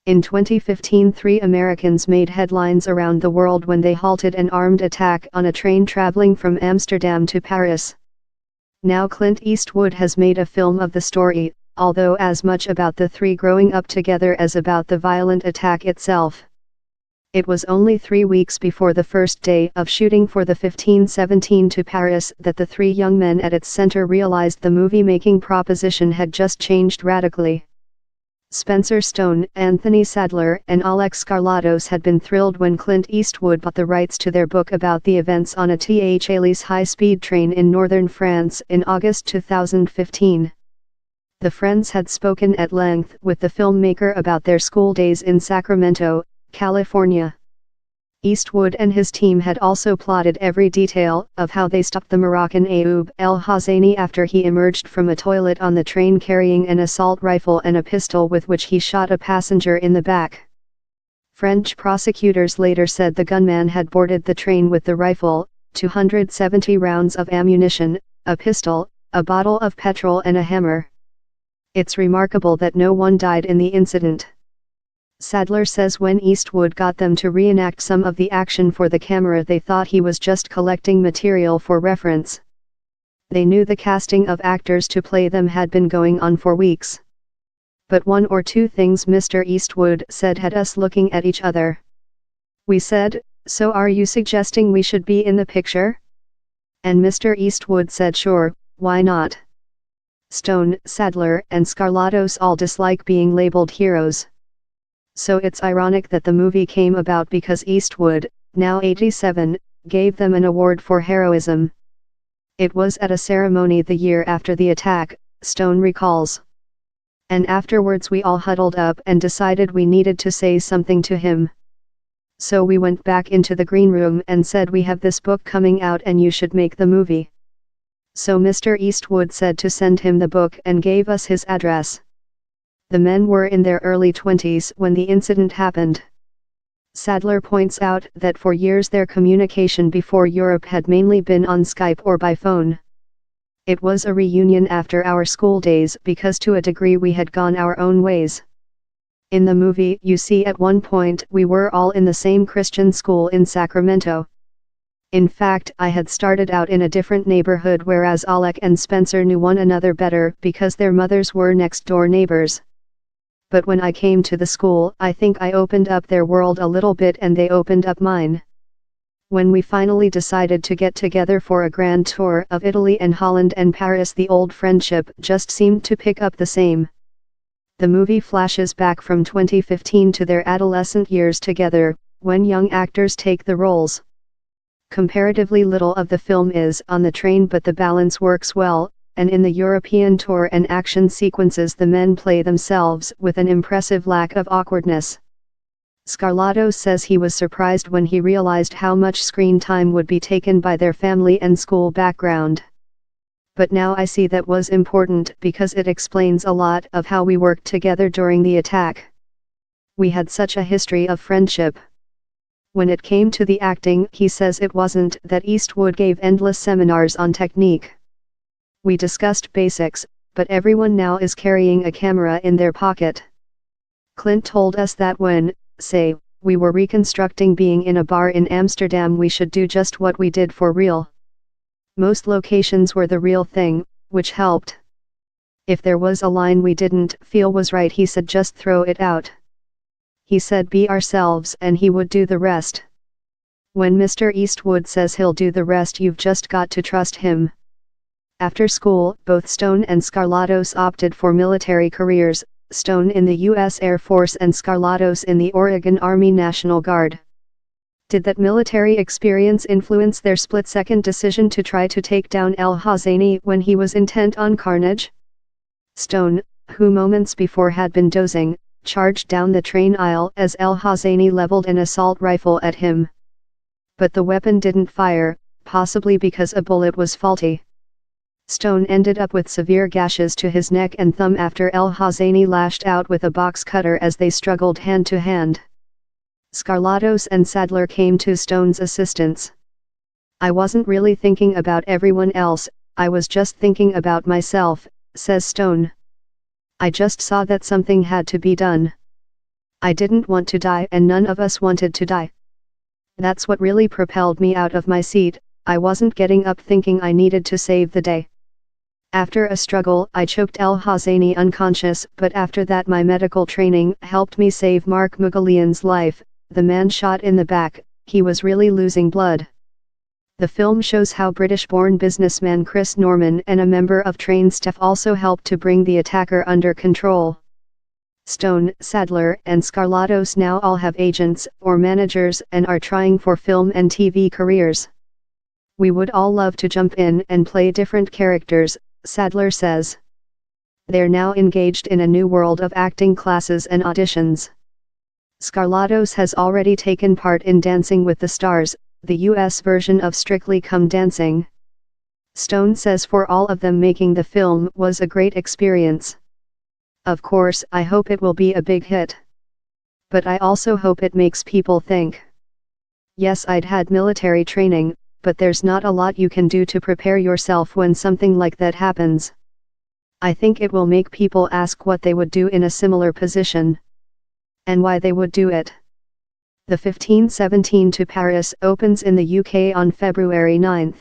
In 2015, 3 Americans made headlines around the world when they halted an armed attack on a train traveling from Amsterdam to Paris. Now Clint Eastwood has made a film of the story, although as much about the 3 growing up together as about the violent attack itself. It was only 3 weeks before the first day of shooting for the 1517 to Paris that the 3 young men at its center realized the movie-making proposition had just changed radically. Spencer Stone, Anthony Sadler, and Alex Skarlatos had been thrilled when Clint Eastwood bought the rights to their book about the events on a Thalys high-speed train in northern France in August 2015. The friends had spoken at length with the filmmaker about their school days in Sacramento, California. Eastwood and his team had also plotted every detail of how they stopped the Moroccan Ayoub El-Hazani after he emerged from a toilet on the train carrying an assault rifle and a pistol with which he shot a passenger in the back. French prosecutors later said the gunman had boarded the train with the rifle, 270 rounds of ammunition, a pistol, a bottle of petrol and a hammer. It's remarkable that no one died in the incident. Sadler says when Eastwood got them to reenact some of the action for the camera, they thought he was just collecting material for reference. They knew the casting of actors to play them had been going on for weeks. But 1 or 2 things Mr. Eastwood said had us looking at each other. We said, "So are you suggesting we should be in the picture?" And Mr. Eastwood said, "Sure, why not?" Stone, Sadler, and Skarlatos all dislike being labeled heroes. So it's ironic that the movie came about because Eastwood, now 87, gave them an award for heroism. It was at a ceremony the year after the attack, Stone recalls. And afterwards we all huddled up and decided we needed to say something to him. So we went back into the green room and said, "We have this book coming out and you should make the movie." So Mr. Eastwood said to send him the book and gave us his address. The men were in their early 20s when the incident happened. Sadler points out that for years their communication before Europe had mainly been on Skype or by phone. It was a reunion after our school days because to a degree we had gone our own ways. In the movie you see at one point we were all in the same Christian school in Sacramento. In fact, I had started out in a different neighborhood whereas Alec and Spencer knew one another better because their mothers were next-door neighbors. But when I came to the school, I think I opened up their world a little bit and they opened up mine. When we finally decided to get together for a grand tour of Italy and Holland and Paris, the old friendship just seemed to pick up the same. The movie flashes back from 2015 to their adolescent years together, when young actors take the roles. Comparatively little of the film is on the train, but the balance works well, and in the European tour and action sequences the men play themselves with an impressive lack of awkwardness. Skarlatos says he was surprised when he realized how much screen time would be taken by their family and school background. But now I see that was important because it explains a lot of how we worked together during the attack. We had such a history of friendship. When it came to the acting, he says it wasn't that Eastwood gave endless seminars on technique. We discussed basics, but everyone now is carrying a camera in their pocket. Clint told us that when, say, we were reconstructing being in a bar in Amsterdam, we should do just what we did for real. Most locations were the real thing, which helped. If there was a line we didn't feel was right, he said just throw it out. He said be ourselves and he would do the rest. When Mr. Eastwood says he'll do the rest, you've just got to trust him. After school, both Stone and Skarlatos opted for military careers, Stone in the U.S. Air Force and Skarlatos in the Oregon Army National Guard. Did that military experience influence their split-second decision to try to take down El-Hazani when he was intent on carnage? Stone, who moments before had been dozing, charged down the train aisle as El-Hazani leveled an assault rifle at him. But the weapon didn't fire, possibly because a bullet was faulty. Stone ended up with severe gashes to his neck and thumb after El-Hazani lashed out with a box cutter as they struggled hand to hand. Skarlatos and Sadler came to Stone's assistance. "I wasn't really thinking about everyone else, I was just thinking about myself," says Stone. "I just saw that something had to be done. I didn't want to die and none of us wanted to die. That's what really propelled me out of my seat. I wasn't getting up thinking I needed to save the day. After a struggle, I choked El Hosseini unconscious, but after that my medical training helped me save Mark Mugalian's life, the man shot in the back. He was really losing blood. The film shows how British-born businessman Chris Norman and a member of train staff also helped to bring the attacker under control. Stone, Sadler, and Scarlatos now all have agents or managers and are trying for film and TV careers. We would all love to jump in and play different characters, Sadler says. They're now engaged in a new world of acting classes and auditions. Scarlatos has already taken part in Dancing with the Stars, the US version of Strictly Come Dancing. Stone says for all of them making the film was a great experience. Of course, I hope it will be a big hit. But I also hope it makes people think. Yes, I'd had military training, but there's not a lot you can do to prepare yourself when something like that happens. I think it will make people ask what they would do in a similar position. And why they would do it. The 1517 to Paris opens in the UK on February 9.